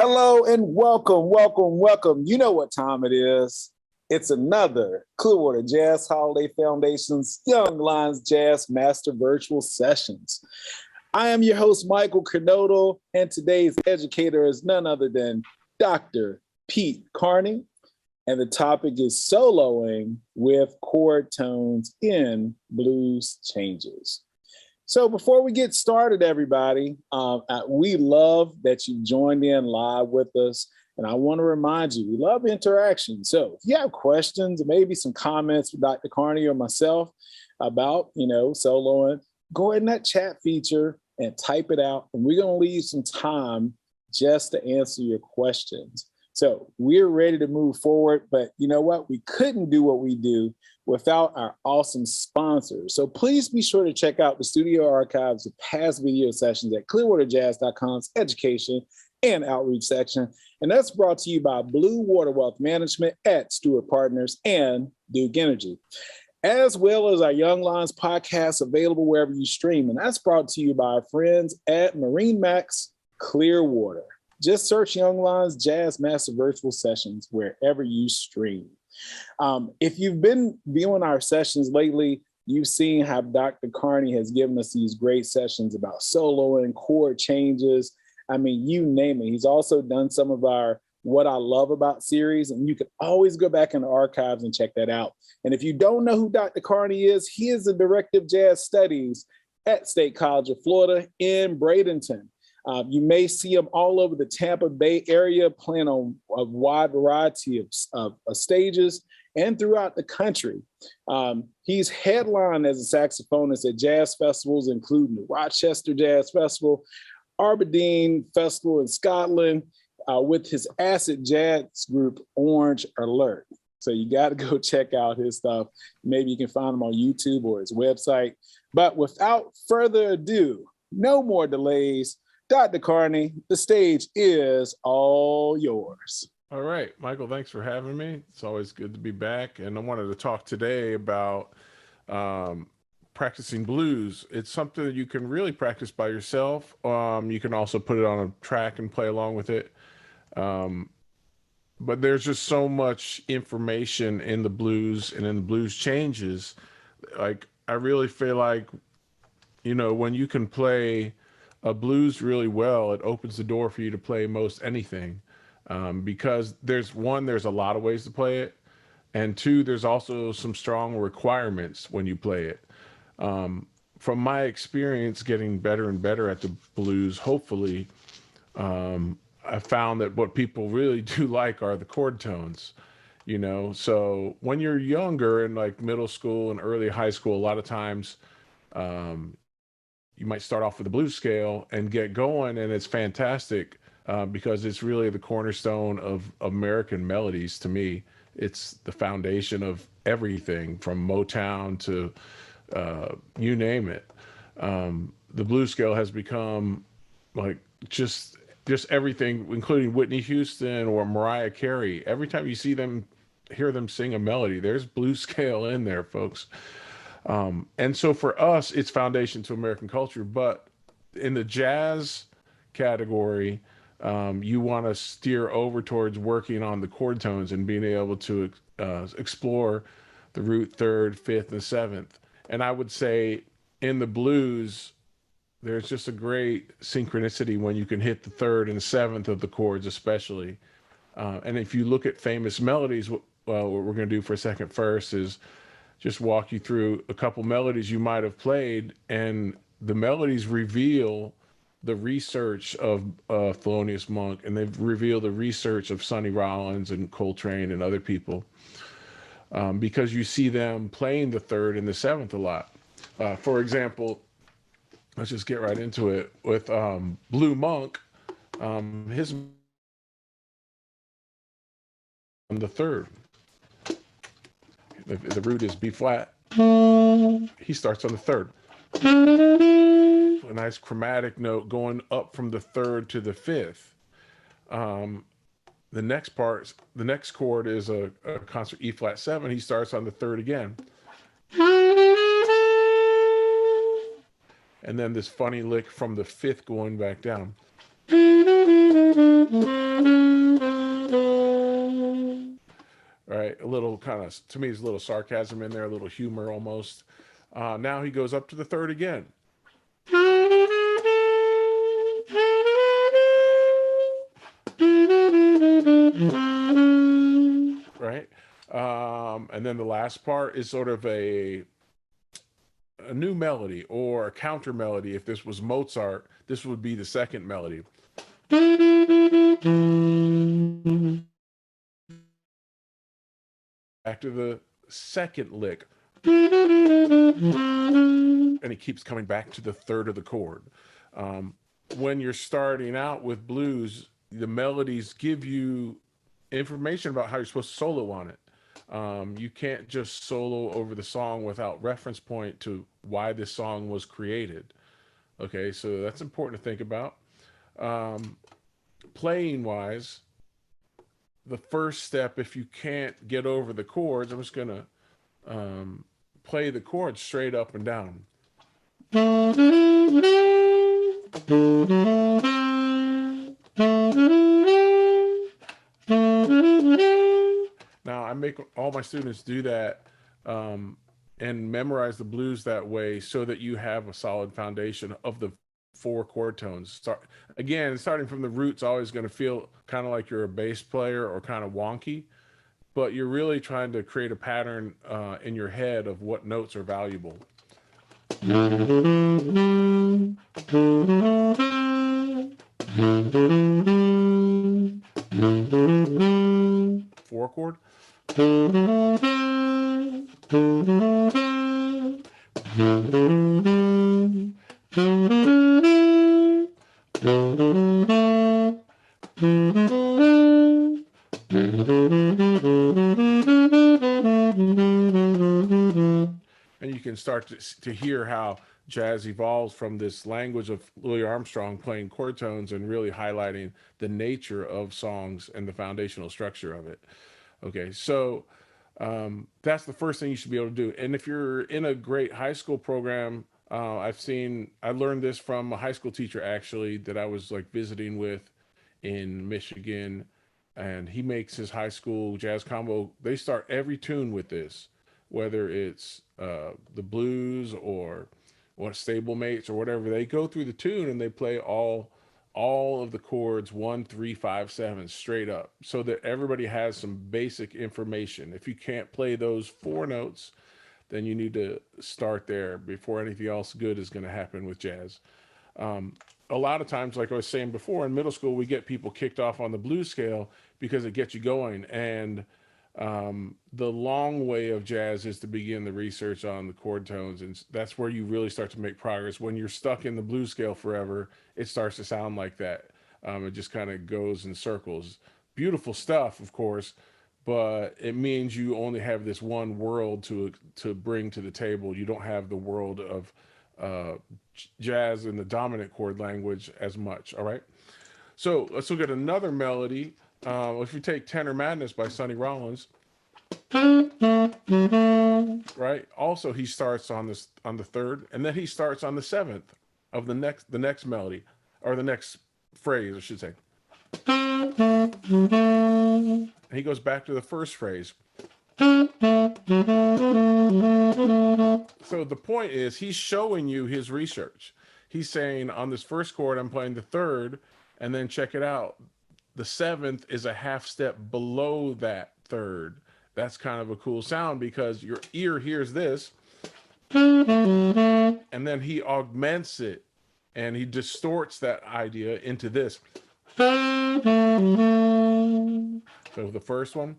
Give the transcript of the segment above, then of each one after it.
Hello and welcome, welcome, welcome. You know what time it is. It's another Clearwater Jazz Holiday Foundation's Young Lions Jazz Master Virtual Sessions. I am your host, Michael Canodal, and today's educator is none other than Dr. Pete Carney, and the topic is soloing with chord tones in blues changes. So before we get started, everybody, we love that you joined in live with us. And I want to remind you, we love interaction. So if you have questions, maybe some comments for Dr. Carney or myself about, soloing, go ahead in that chat feature and type it out. And we're going to leave some time just to answer your questions. So we're ready to move forward, but you know what? We couldn't do what we do without our awesome sponsors. So please be sure to check out the studio archives of past video sessions at clearwaterjazz.com's education and outreach section. And that's brought to you by Blue Water Wealth Management at Stewart Partners and Duke Energy, as well as our Young Lions podcast available wherever you stream. And that's brought to you by our friends at Marine Max Clearwater. Just search Young Lions Jazz Master Virtual Sessions wherever you stream. If you've been viewing our sessions lately, you've seen how Dr. Carney has given us these great sessions about soloing, chord changes. I mean, you name it. He's also done some of our What I Love About series, and you can always go back in the archives and check that out. And if you don't know who Dr. Carney is, he is the Director of Jazz Studies at State College of Florida in Bradenton. You may see him all over the Tampa Bay area playing on a wide variety of stages and throughout the country. He's headlined as a saxophonist at jazz festivals, including the Rochester Jazz Festival, Aberdeen Festival in Scotland, with his acid jazz group, Orange Alert. So you got to go check out his stuff. Maybe you can find him on YouTube or his website. But without further ado, no more delays. Dr. Carney, the stage is all yours. All right, Michael, thanks for having me. It's always good to be back. And I wanted to talk today about practicing blues. It's something that you can really practice by yourself. You can also put it on a track and play along with it. But there's just so much information in the blues and in the blues changes. Like, I really feel like, when you can play a blues really well, it opens the door for you to play most anything, because there's a lot of ways to play it, and two, there's also some strong requirements when you play it. From my experience getting better and better at the blues, hopefully, I found that what people really do like are the chord tones, so when you're younger in like middle school and early high school, a lot of times you might start off with a blues scale and get going, and it's fantastic because it's really the cornerstone of American melodies. To me, it's the foundation of everything from Motown to you name it. The blues scale has become like just everything, including Whitney Houston or Mariah Carey. Every time you hear them sing a melody, there's blues scale in there, folks. And so for us, it's foundation to American culture. But in the jazz category, you want to steer over towards working on the chord tones and being able to explore the root, third, fifth, and seventh. And I would say in the blues, there's just a great synchronicity when you can hit the third and seventh of the chords, especially. And if you look at famous melodies, what we're going to do for a second first is just walk you through a couple melodies you might have played, and the melodies reveal the research of Thelonious Monk, and they've revealed the research of Sonny Rollins and Coltrane and other people, because you see them playing the third and the seventh a lot. For example, let's just get right into it with Blue Monk. His on the third. The root is B flat. He starts on the third. A nice chromatic note going up from the third to the fifth. The next chord is a concert E flat 7. He starts on the third again. And then this funny lick from the fifth going back down. Right, a little kind of, to me, there's a little sarcasm in there, a little humor almost. Now he goes up to the third again. Right, and then the last part is sort of a new melody or a counter melody. If this was Mozart, this would be the second melody. Back to the second lick. And he keeps coming back to the third of the chord. When you're starting out with blues, the melodies give you information about how you're supposed to solo on it. You can't just solo over the song without reference point to why this song was created. Okay, so that's important to think about. Playing wise, the first step, if you can't get over the chords, I'm just gonna play the chords straight up and down. Now, I make all my students do that and memorize the blues that way so that you have a solid foundation of the 4 chord tones. Starting from the root's always going to feel kind of like you're a bass player or kind of wonky, but you're really trying to create a pattern in your head of what notes are valuable. 4 chord. And you can start to hear how jazz evolves from this language of Louis Armstrong playing chord tones and really highlighting the nature of songs and the foundational structure of it. Okay, so that's the first thing you should be able to do. And if you're in a great high school program, I learned this from a high school teacher actually that I was like visiting with in Michigan, and he makes his high school jazz combo. They start every tune with this, whether it's the blues or what stablemates or whatever. They go through the tune and they play all of the chords 1, 3, 5, 7 straight up, so that everybody has some basic information. If you can't play those 4 notes, then you need to start there before anything else good is going to happen with jazz. A lot of times, like I was saying before, in middle school, we get people kicked off on the blues scale because it gets you going. And the long way of jazz is to begin the research on the chord tones. And that's where you really start to make progress. When you're stuck in the blues scale forever, it starts to sound like that. It just kind of goes in circles. Beautiful stuff, of course, but it means you only have this one world to bring to the table. You don't have the world of jazz in the dominant chord language as much. All right, so let's look at another melody. If you take Tenor Madness by Sonny Rollins, right, also he starts on the third, and then he starts on the 7th of the next melody, or the next phrase I should say. And he goes back to the first phrase. So the point is, he's showing you his research. He's saying, on this first chord, I'm playing the third, and then check it out. The 7th is a half step below that third. That's kind of a cool sound because your ear hears this, and then he augments it, and he distorts that idea into this. So the first one.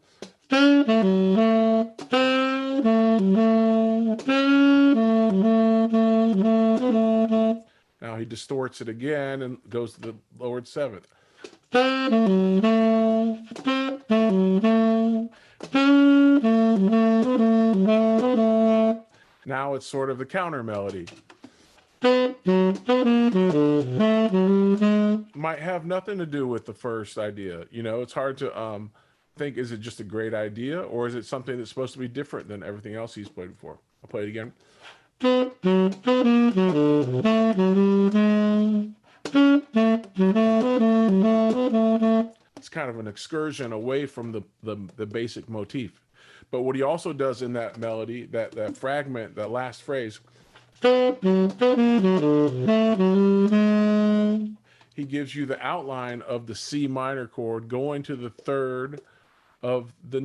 Now he distorts it again and goes to the lowered 7th. Now it's sort of the counter melody. Might have nothing to do with the first idea. You know, it's hard to think, is it just a great idea, or is it something that's supposed to be different than everything else he's played before? I'll play it again. it's kind of an excursion away from the basic motif. But what he also does in that melody, that fragment, that last phrase, he gives you the outline of the C minor chord going to the third of the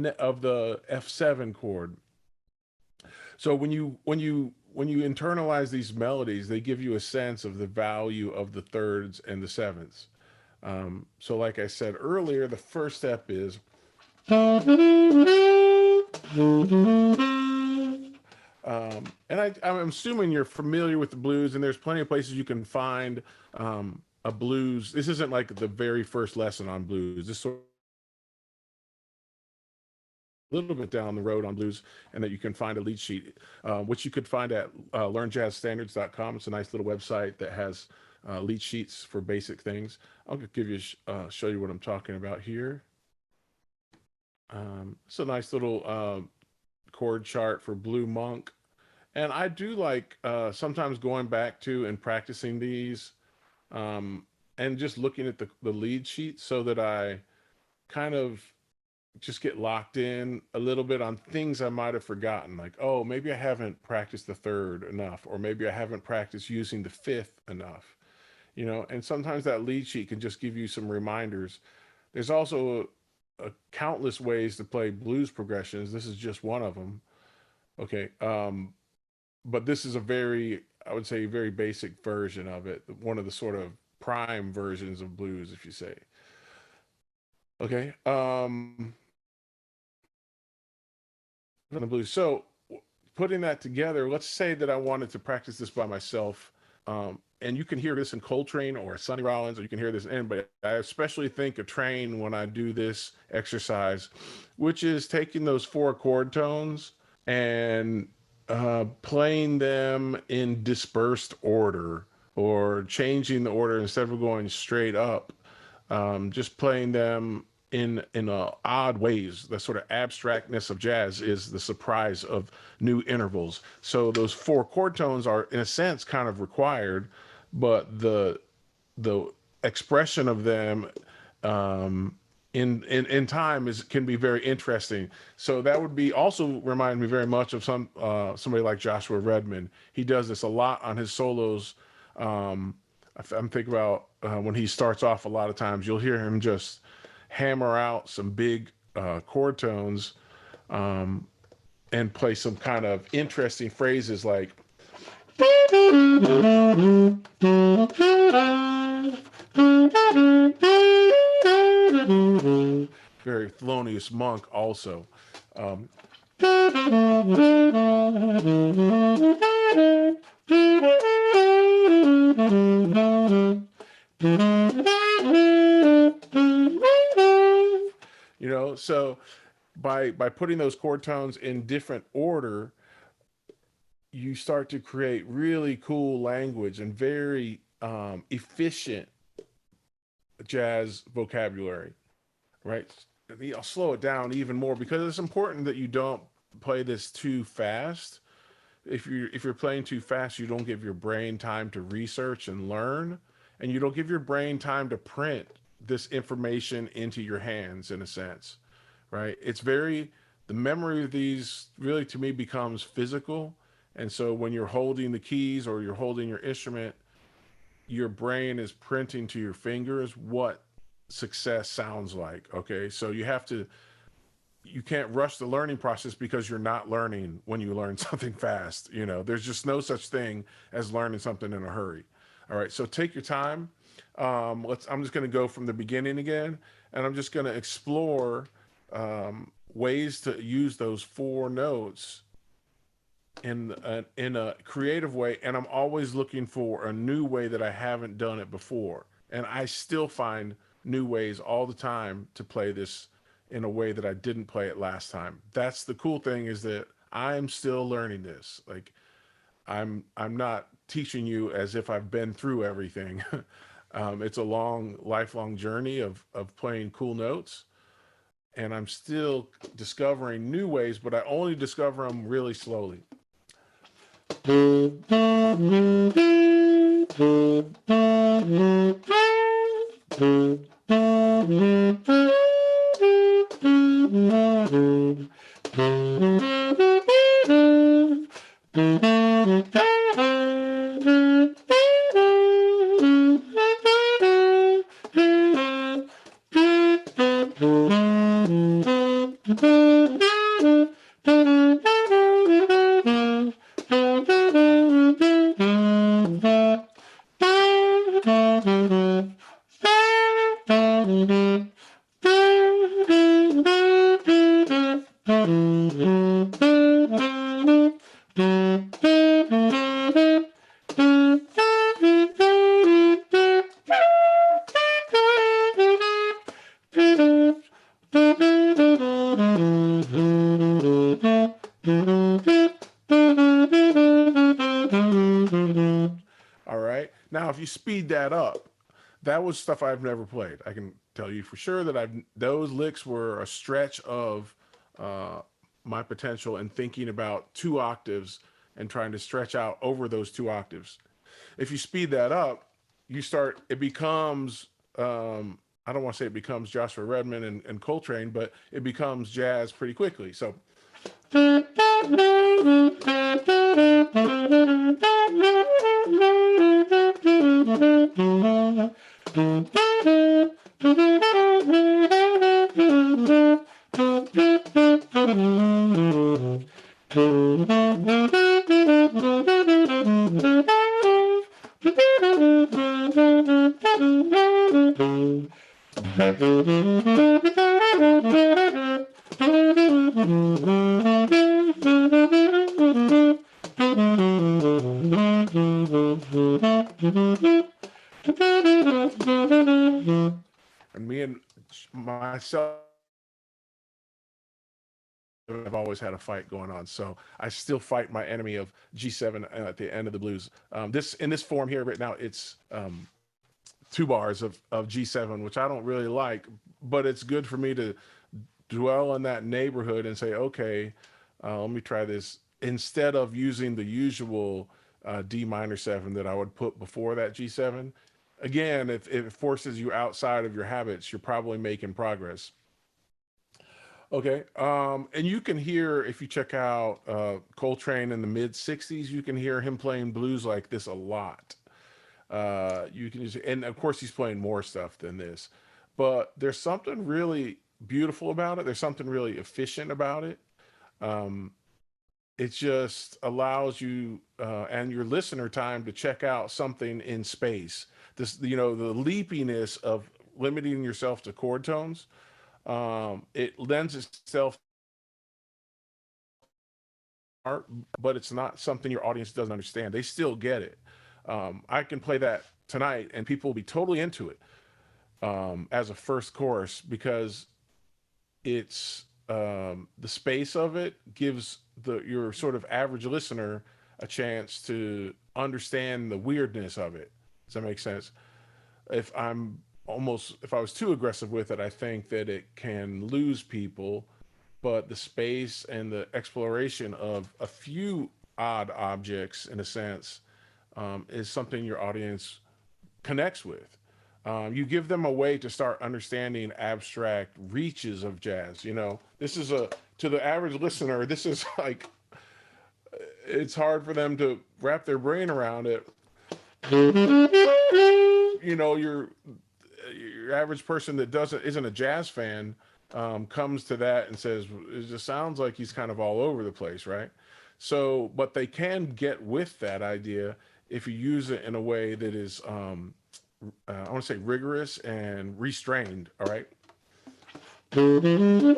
F7 chord. So when you internalize these melodies, they give you a sense of the value of the thirds and the sevenths. So like I said earlier, the first step is and I'm assuming you're familiar with the blues, and there's plenty of places you can find a blues. This isn't like the very first lesson on blues. This sort of a little bit down the road on blues, and that you can find a lead sheet, which you could find at learnjazzstandards.com. It's a nice little website that has lead sheets for basic things. I'll give you show you what I'm talking about here. It's a nice little chord chart for Blue Monk. And I do like sometimes going back to and practicing these and just looking at the lead sheet so that I kind of just get locked in a little bit on things I might have forgotten. Like, oh, maybe I haven't practiced the third enough, or maybe I haven't practiced using the fifth enough, you know, and sometimes that lead sheet can just give you some reminders. There's also countless ways to play blues progressions. This is just one of them. Okay. But this is I would say, very basic version of it. One of the sort of prime versions of blues, if you say. Okay. The blues. So putting that together, let's say that I wanted to practice this by myself. And you can hear this in Coltrane or Sonny Rollins, or you can hear this in anybody. I especially think of Train when I do this exercise, which is taking those 4 chord tones and playing them in dispersed order, or changing the order instead of going straight up, just playing them in odd ways. The sort of abstractness of jazz is the surprise of new intervals. So those 4 chord tones are, in a sense, kind of required, but the expression of them in time can be very interesting. So that would be also remind me very much of somebody like Joshua Redman. He does this a lot on his solos. I'm thinking about when he starts off, a lot of times you'll hear him just hammer out some big chord tones and play some kind of interesting phrases like very Thelonious Monk also. You know, so by putting those chord tones in different order, you start to create really cool language and very efficient jazz vocabulary, right? I'll slow it down even more because it's important that you don't play this too fast. If you're playing too fast, you don't give your brain time to research and learn, and you don't give your brain time to print this information into your hands, in a sense, right? The memory of these really, to me, becomes physical. And so when you're holding the keys or you're holding your instrument, your brain is printing to your fingers what success sounds like. Okay. So you can't rush the learning process because you're not learning when you learn something fast. You know, there's just no such thing as learning something in a hurry. All right. So take your time. I'm just going to go from the beginning again, and I'm just going to explore ways to use those 4 notes in a creative way. And I'm always looking for a new way that I haven't done it before. And I still find new ways all the time to play this in a way that I didn't play it last time. That's the cool thing, is that I'm still learning this. Like I'm not teaching you as if I've been through everything. It's a lifelong journey of playing cool notes. And I'm still discovering new ways, but I only discover them really slowly. All right. Now, if you speed that up, that was stuff I've never played. I can tell you for sure that those licks were a stretch of uh, my potential and thinking about 2 octaves and trying to stretch out over those 2 octaves. If you speed that up, it becomes, I don't want to say it becomes Joshua Redman and Coltrane, but it becomes jazz pretty quickly. So and me and myself, I've always had a fight going on, so I still fight my enemy of G7 at the end of the blues. This in this form here right now, it's 2 bars of G7, which I don't really like, but it's good for me to dwell in that neighborhood and say, okay, let me try this instead of using the usual D minor 7 that I would put before that G7. Again, if it forces you outside of your habits, you're probably making progress. Okay, and you can hear, if you check out Coltrane in the mid 60s, you can hear him playing blues like this a lot. You can just, and of course he's playing more stuff than this, but there's something really beautiful about it. There's something really efficient about it. Um, it just allows you and your listener time to check out something in space. This, the leapiness of limiting yourself to chord tones. It lends itself to art, but it's not something your audience doesn't understand. They still get it. I can play that tonight, and people will be totally into it as a first course because it's the space of it gives your sort of average listener a chance to understand the weirdness of it. Does that make sense? If I was too aggressive with it, I think that it can lose people. But the space and the exploration of a few odd objects, in a sense, is something your audience connects with. You give them a way to start understanding abstract reaches of jazz. This is to the average listener, this is like, it's hard for them to wrap their brain around it. Your average person that isn't a jazz fan comes to that and says, it just sounds like he's kind of all over the place, right? So, but they can get with that idea if you use it in a way that is, I want to say, rigorous and restrained. All right. And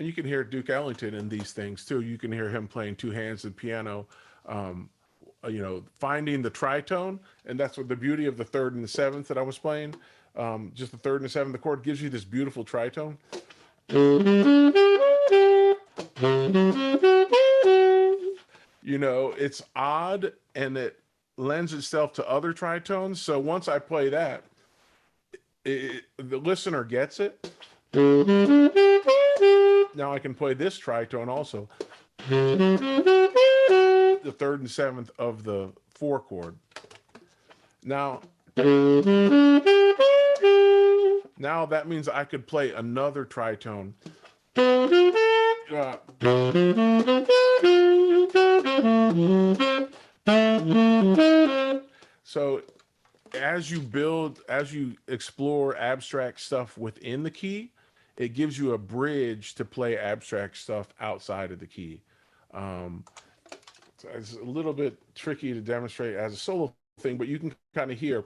you can hear Duke Ellington in these things too. You can hear him playing two hands and piano, finding the tritone. And that's what the beauty of the third and the seventh that I was playing. Just the third and the seventh chord gives you this beautiful tritone. It's odd and it lends itself to other tritones. So once I play that, the listener gets it. Now I can play this tritone also. The third and seventh of the 4 chord. Now that means I could play another tritone. So as you explore abstract stuff within the key, it gives you a bridge to play abstract stuff outside of the key. So it's a little bit tricky to demonstrate as a solo thing, but you can kind of hear.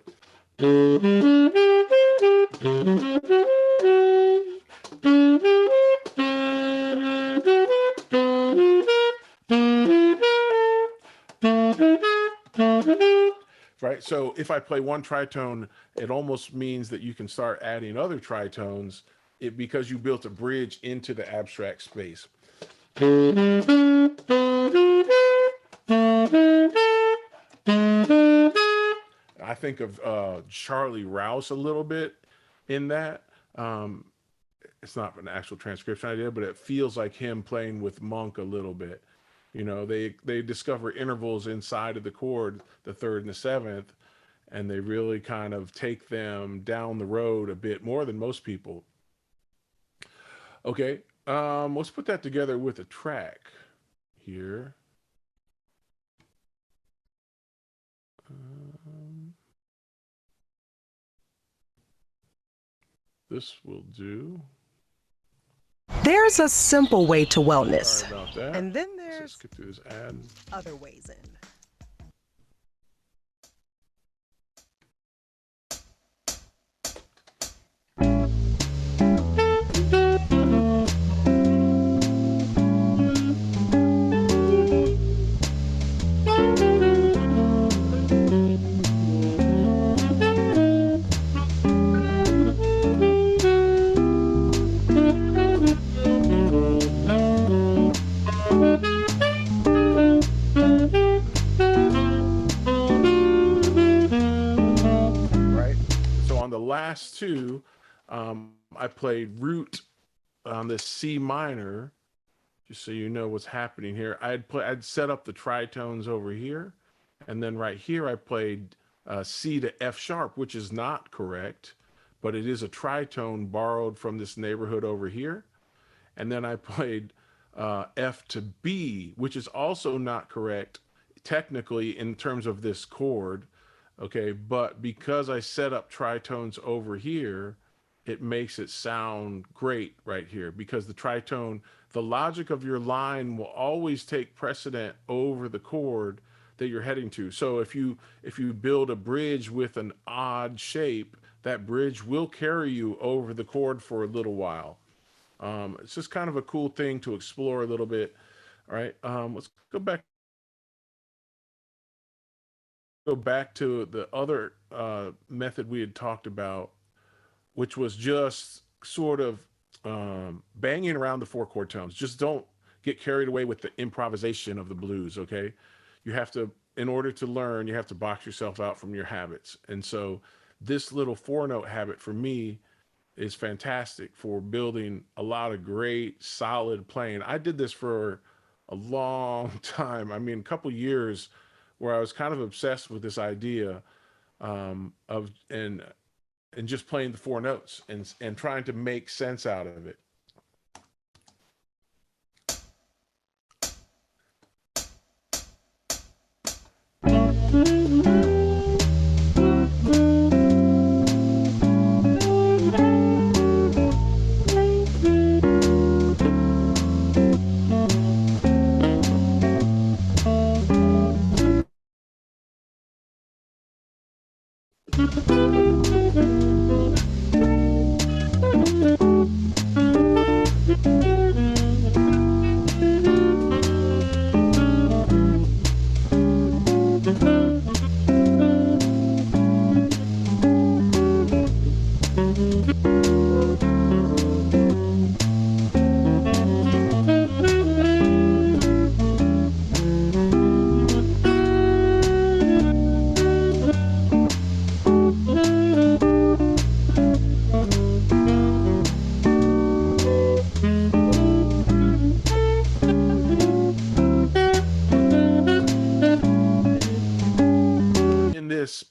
right? So if I play one tritone, it almost means that you can start adding other tritones because you built a bridge into the abstract space. I think of Charlie Rouse a little bit in that. It's not an actual transcription idea, but it feels like him playing with Monk a little bit. You know, they discover intervals inside of the chord, the third and the seventh, and they really kind of take them down the road a bit more than most people. Okay, let's put that together with a track here. This will do. There's a simple way to wellness. Sorry about that. And then there's Let's get through this ad. other ways in. Last two, I played root on this C minor, just so you know what's happening here. I'd set up the tritones over here, and then right here I played C to F sharp, which is not correct, but it is a tritone borrowed from this neighborhood over here. And then I played F to B, which is also not correct technically in terms of this chord. Okay, but because I set up tritones over here, it makes it sound great right here, because the tritone, the logic of your line will always take precedent over the chord that you're heading to. So if you build a bridge with an odd shape, that bridge will carry you over the chord for a little while. It's just kind of a cool thing to explore a little bit. All right, let's go back to the other method we had talked about, which was just sort of banging around the 4 chord tones. Just don't get carried away with the improvisation of the blues, okay? You have to, in order to learn, you have to box yourself out from your habits. And so this little 4-note habit for me is fantastic for building a lot of great, solid playing. I did this for a long time. I mean, a couple years, where I was kind of obsessed with this idea of just playing the 4 notes and trying to make sense out of it.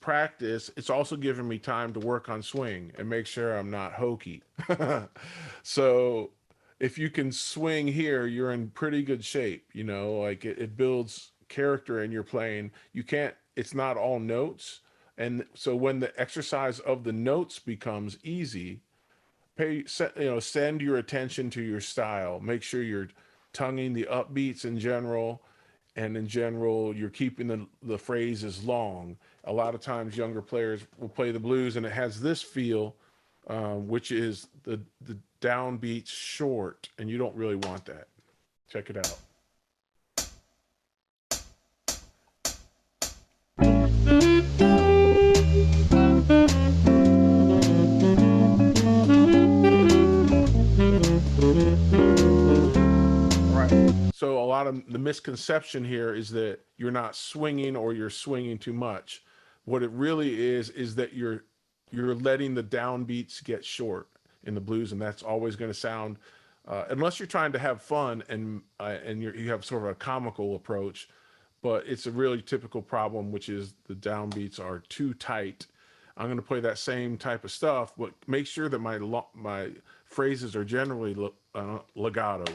Practice, it's also giving me time to work on swing and make sure I'm not hokey. So if you can swing here, you're in pretty good shape. You know, like it builds character in your playing. You can't, it's not all notes. And so when the exercise of the notes becomes easy, send your attention to your style. Make sure you're tonguing the upbeats in general. And in general, you're keeping the phrases long. A lot of times younger players will play the blues and it has this feel, which is the downbeats short, and you don't really want that. Check it out. misconception here is that you're not swinging or you're swinging too much. What it really is that you're letting the downbeats get short in the blues, and that's always going to sound, unless you're trying to have fun and you have sort of a comical approach, but it's a really typical problem, which is the downbeats are too tight. I'm going to play that same type of stuff, but make sure that my phrases are generally legato.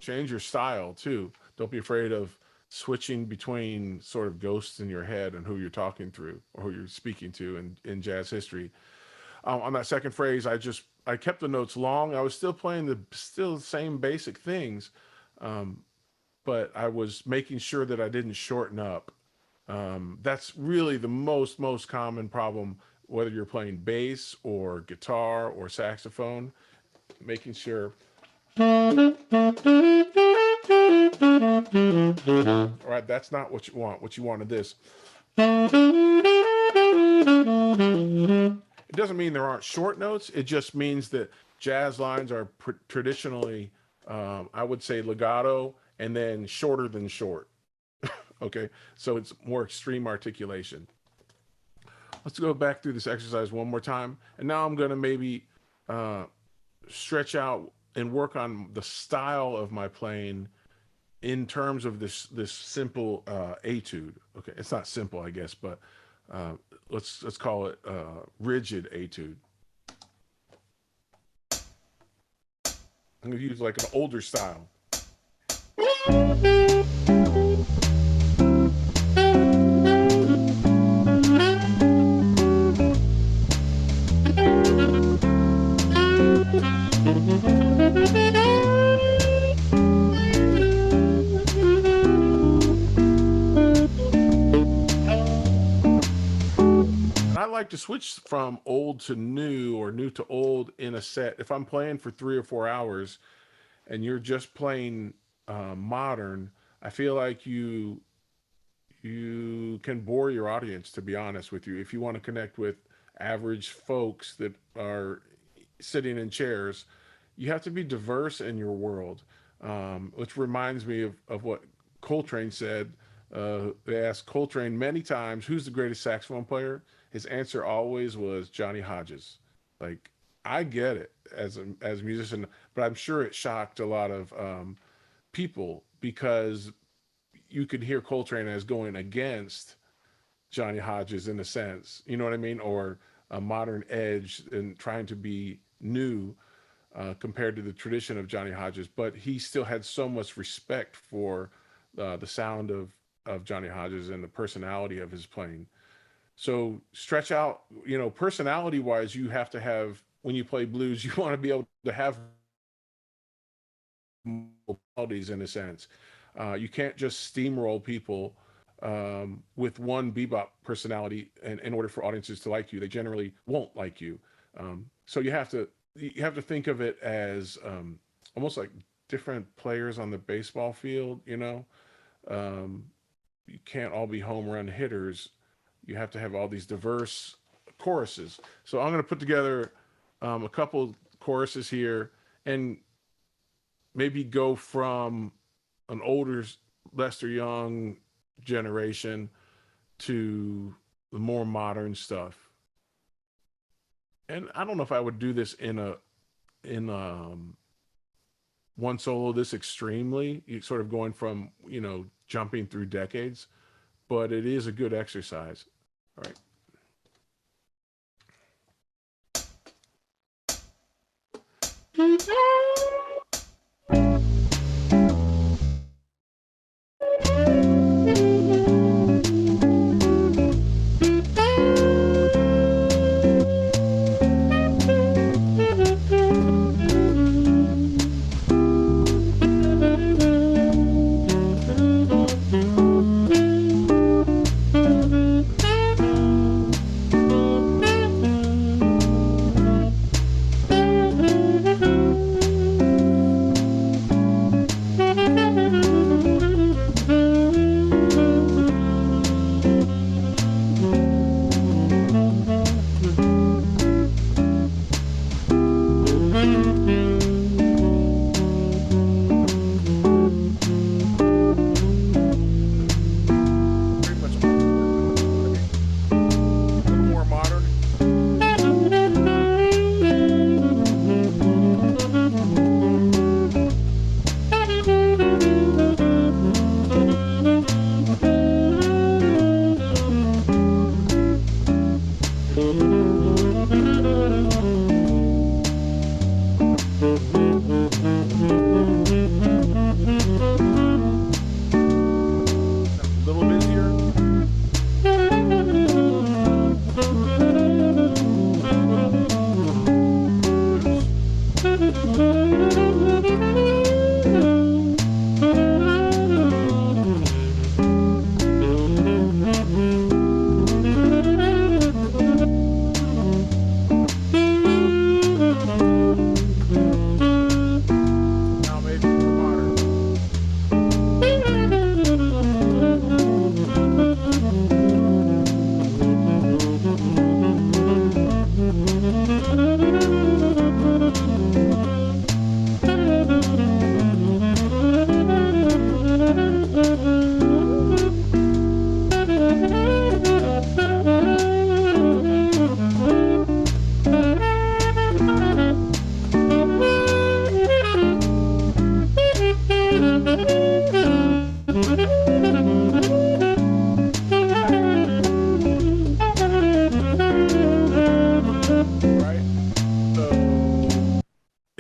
Change your style too. Don't be afraid of switching between sort of ghosts in your head and who you're talking through or who you're speaking to in jazz history. On that second phrase, I kept the notes long. I was still playing the same basic things, but I was making sure that I didn't shorten up. That's really the most common problem, whether you're playing bass or guitar or saxophone, making sure. All right, that's not what you want. What you wanted this. It doesn't mean there aren't short notes. It just means that jazz lines are traditionally, I would say, legato and then shorter than short. Okay, so it's more extreme articulation. Let's go back through this exercise one more time. And now I'm going to maybe stretch out and work on the style of my playing in terms of this simple etude. Okay, it's not simple, I guess, but let's call it rigid etude. I'm going to use like an older style. I like to switch from old to new or new to old in a set. If I'm playing for 3 or 4 hours and you're just playing modern, I feel like you can bore your audience, to be honest with you. If you want to connect with average folks that are sitting in chairs, you have to be diverse in your world, which reminds me of what Coltrane said. They asked Coltrane many times, who's the greatest saxophone player? His answer always was Johnny Hodges. Like, I get it as a musician, but I'm sure it shocked a lot of people because you could hear Coltrane as going against Johnny Hodges in a sense, you know what I mean? Or a modern edge and trying to be new compared to the tradition of Johnny Hodges, but he still had so much respect for the sound of Johnny Hodges and the personality of his playing. So stretch out, personality wise, you have to have, when you play blues, you want to be able to have qualities in a sense. You can't just steamroll people with one bebop personality in order for audiences to like you. They generally won't like you. So you have to think of it as almost like different players on the baseball field, you can't all be home run hitters. You have to have all these diverse choruses. So I'm going to put together a couple choruses here and maybe go from an older Lester Young generation to the more modern stuff. And I don't know if I would do this in one solo this extremely, sort of going from, jumping through decades, but it is a good exercise. All right.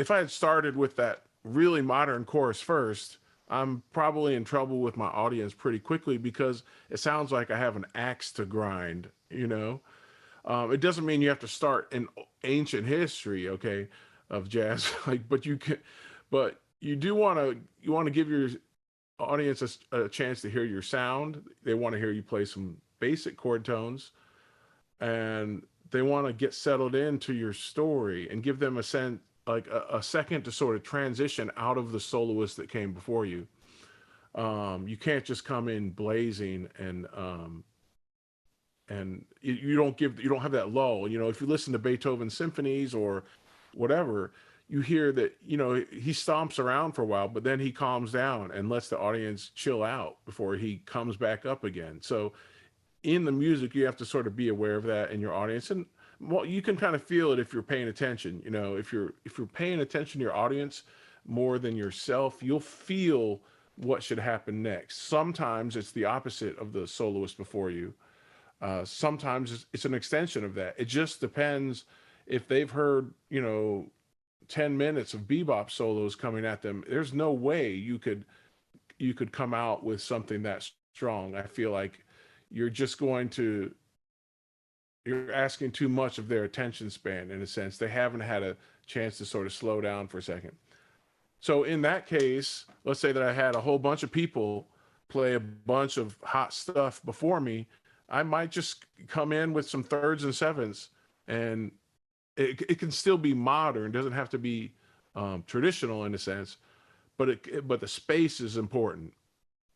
if I had started with that really modern chorus first, I'm probably in trouble with my audience pretty quickly because it sounds like I have an axe to grind, you know? It doesn't mean you have to start in ancient history, okay, of jazz, like, but you do want to give your audience a chance to hear your sound. They want to hear you play some basic chord tones, and they want to get settled into your story and give them a sense, like a second to sort of transition out of the soloist that came before you. You can't just come in blazing and you don't have that lull. You know, if you listen to Beethoven symphonies or whatever, you hear that, you know, he stomps around for a while, but then he calms down and lets the audience chill out before he comes back up again. So in the music, you have to sort of be aware of that in your audience. And well, you can kind of feel it if you're paying attention. You know, if you're paying attention to your audience more than yourself, you'll feel what should happen next. Sometimes it's the opposite of the soloist before you. Sometimes it's an extension of that. It just depends if they've heard, you know, 10 minutes of bebop solos coming at them. There's no way you could come out with something that strong. I feel like you're asking too much of their attention span in a sense. They haven't had a chance to sort of slow down for a second. So in that case, let's say that I had a whole bunch of people play a bunch of hot stuff before me. I might just come in with some thirds and sevenths, and it can still be modern. It doesn't have to be traditional in a sense, but the space is important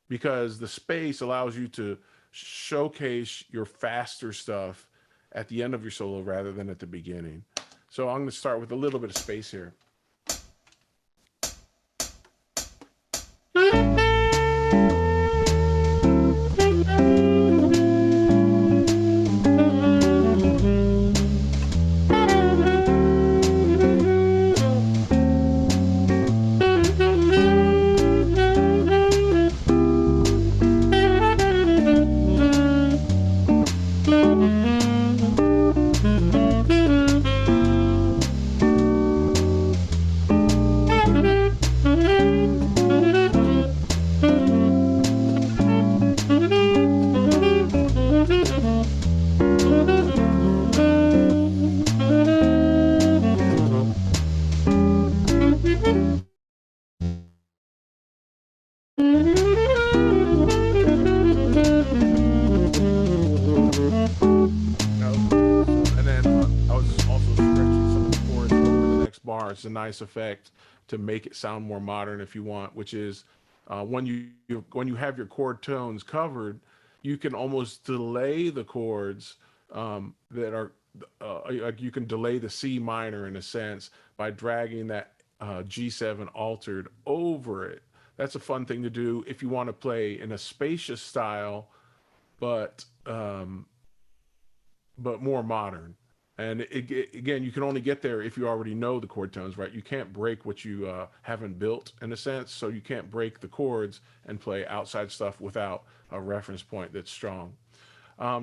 because the space allows you to showcase your faster stuff at the end of your solo rather than at the beginning. So I'm going to start with a little bit of space here. It's a nice effect to make it sound more modern if you want, which is when you have your chord tones covered, you can almost delay the chords that are like you can delay the C minor in a sense by dragging that G7 altered over it. That's a fun thing to do if you want to play in a spacious style, but more modern. And again, you can only get there if you already know the chord tones, right? You can't break what you haven't built in a sense. So you can't break the chords and play outside stuff without a reference point that's strong.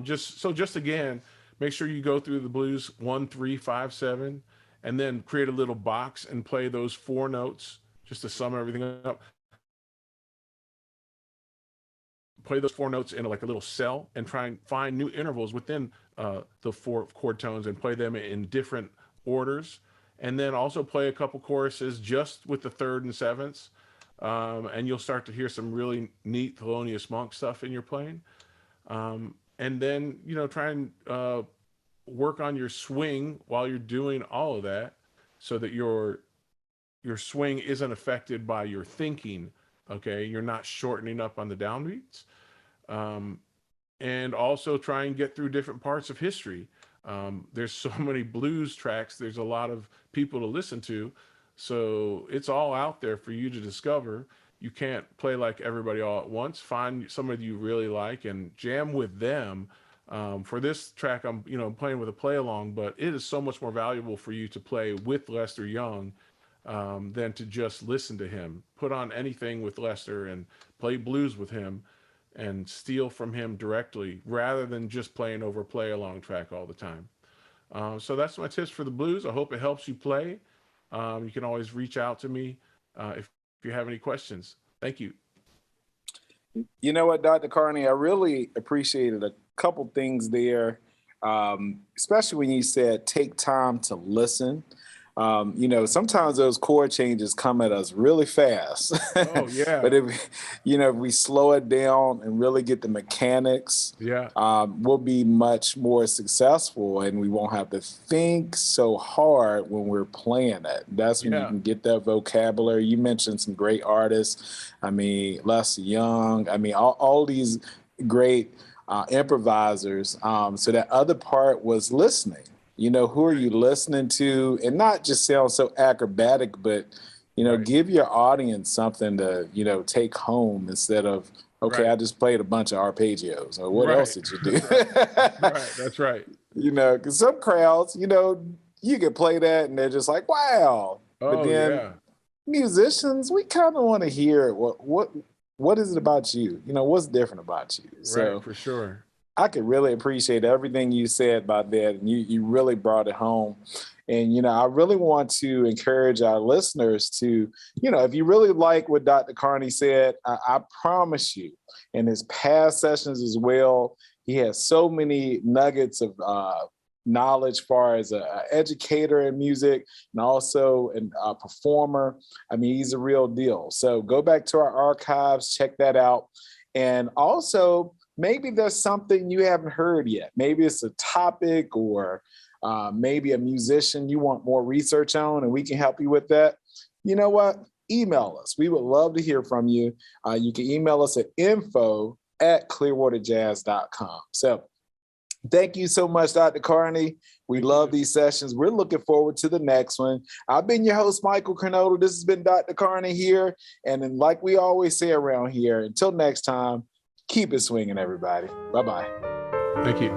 Just again, make sure you go through the blues 1, 3, 5, 7, and then create a little box and play those 4 notes just to sum everything up. Play those 4 notes in like a little cell and try and find new intervals within the 4 chord tones and play them in different orders. And then also play a couple choruses just with the 3rd and 7ths. And you'll start to hear some really neat Thelonious Monk stuff in your playing. And then, you know, try and work on your swing while you're doing all of that so that your swing isn't affected by your thinking. Okay, you're not shortening up on the downbeats. And also try and get through different parts of history. There's so many blues tracks. There's a lot of people to listen to. So it's all out there for you to discover. You can't play like everybody all at once. Find somebody you really like and jam with them. For this track, I'm playing with a play along, but it is so much more valuable for you to play with Lester Young than to just listen to him. Put on anything with Lester and play blues with him and steal from him directly rather than just playing over play along track all the time. So that's my tips for the blues. I hope it helps you play. You can always reach out to me if you have any questions. Thank you. You know what, Dr. Carney, I really appreciated a couple things there, especially when you said take time to listen. Sometimes those chord changes come at us really fast. Oh, yeah. But if we slow it down and really get the mechanics, we'll be much more successful, and we won't have to think so hard when we're playing it. That's when you can get that vocabulary. You mentioned some great artists. I mean, Les Young. I mean, all these great improvisers. So that other part was listening. Who are you listening to? And not just sound so acrobatic, but, give your audience something to, take home instead of, okay, I just played a bunch of arpeggios. Or what else did you do? Right, that's right. Because some crowds, you can play that and they're just like, wow. But then musicians, we kind of want to hear what is it about you? What's different about you? So, right, for sure. I could really appreciate everything you said about that, and you really brought it home. And, I really want to encourage our listeners to, if you really like what Dr. Carney said, I promise you, in his past sessions as well, he has so many nuggets of knowledge as far as an educator in music and also a performer. I mean, he's a real deal. So go back to our archives, check that out. And also, maybe there's something you haven't heard yet. Maybe it's a topic or maybe a musician you want more research on, and we can help you with that. You know what? Email us. We would love to hear from you. You can email us at info@clearwaterjazz.com. So thank you so much, Dr. Carney. We love these sessions. We're looking forward to the next one. I've been your host, Michael Carnodal. This has been Dr. Carney here. And then, like we always say around here, until next time, keep it swinging, everybody. Bye-bye. Thank you.